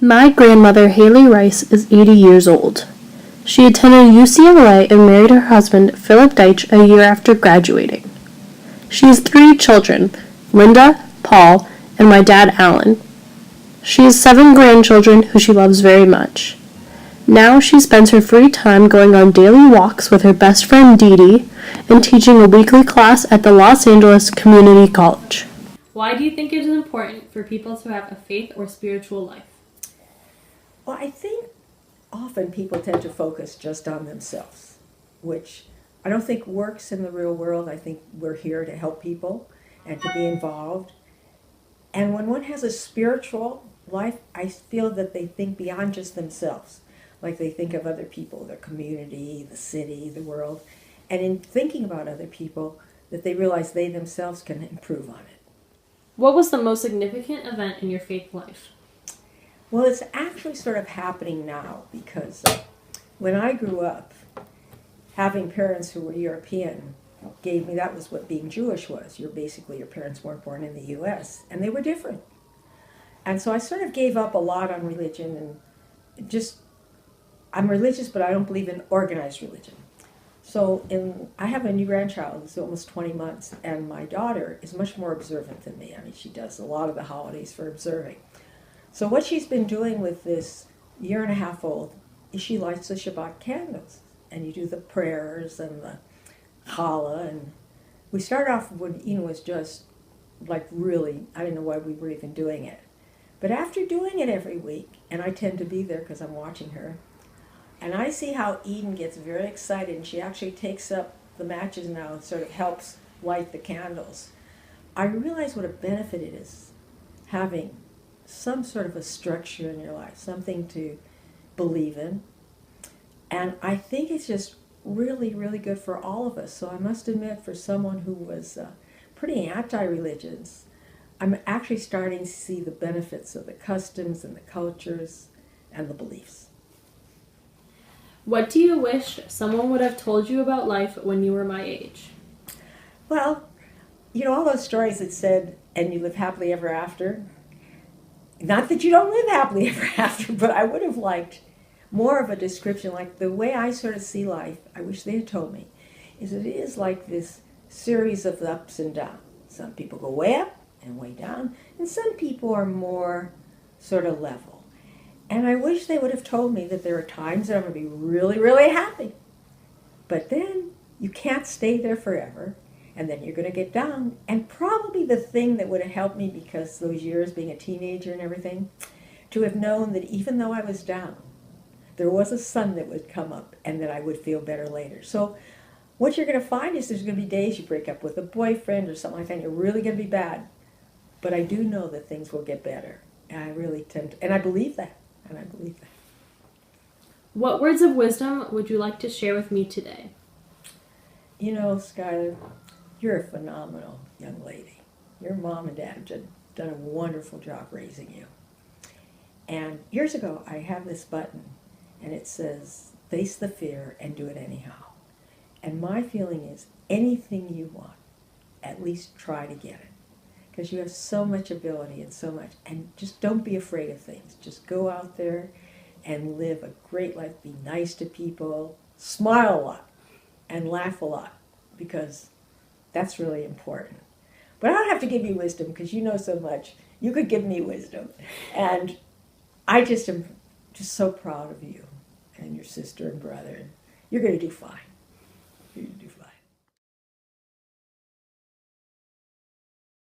My grandmother, Haley Rice, is 80 years old. She attended UCLA and married her husband, Philip Deitch, a year after graduating. She has 3 children, Linda, Paul, and my dad, Alan. She has 7 grandchildren who she loves very much. Now she spends her free time going on daily walks with her best friend Dee Dee and teaching a weekly class at the Los Angeles Community College. Why do you think it is important for people to have a faith or spiritual life? Well, I think often people tend to focus just on themselves, which I don't think works in the real world. I think we're here to help people and to be involved. And when one has a spiritual life, I feel that they think beyond just themselves. Like they think of other people, their community, the city, the world. And in thinking about other people, that they realize they themselves can improve on it. What was the most significant event in your faith life? Well, it's actually sort of happening now because when I grew up, having parents who were European gave me, that was what being Jewish was. Your parents weren't born in the U.S., and they were different. And so I sort of gave up a lot on religion and just, I'm religious, but I don't believe in organized religion. So I have a new grandchild who's almost 20 months, and my daughter is much more observant than me. I mean, she does a lot of the holidays for observing. So what she's been doing with this 1.5-year-old is she lights the Shabbat candles. And you do the prayers and the challah. And we started off when Ina was just like really, I didn't know why we were even doing it. But after doing it every week, and I tend to be there because I'm watching her, and I see how Eden gets very excited, and she actually takes up the matches now and sort of helps light the candles. I realize what a benefit it is having some sort of a structure in your life, something to believe in. And I think it's just really, really good for all of us. So I must admit, for someone who was pretty anti-religious, I'm actually starting to see the benefits of the customs and the cultures and the beliefs. What do you wish someone would have told you about life when you were my age? Well, all those stories that said, and you live happily ever after. Not that you don't live happily ever after, but I would have liked more of a description, like the way I sort of see life, I wish they had told me, is that it is like this series of ups and downs. Some people go way up and way down, and some people are more sort of level. And I wish they would have told me that there are times that I'm going to be really, really happy. But then you can't stay there forever, and then you're going to get down. And probably the thing that would have helped me, because those years being a teenager and everything, to have known that even though I was down, there was a sun that would come up and that I would feel better later. So what you're going to find is there's going to be days you break up with a boyfriend or something like that, and you're really going to be bad. But I do know that things will get better. And I really tend to, and I believe that. And I believe that. What words of wisdom would you like to share with me today? Skylar, you're a phenomenal young lady. Your mom and dad have done a wonderful job raising you. And years ago, I have this button, and it says, face the fear and do it anyhow. And my feeling is, anything you want, at least try to get it. Because you have so much ability and so much. And just don't be afraid of things. Just go out there and live a great life. Be nice to people. Smile a lot. And laugh a lot. Because that's really important. But I don't have to give you wisdom because you know so much. You could give me wisdom. And I just am just so proud of you and your sister and brother. You're going to do fine.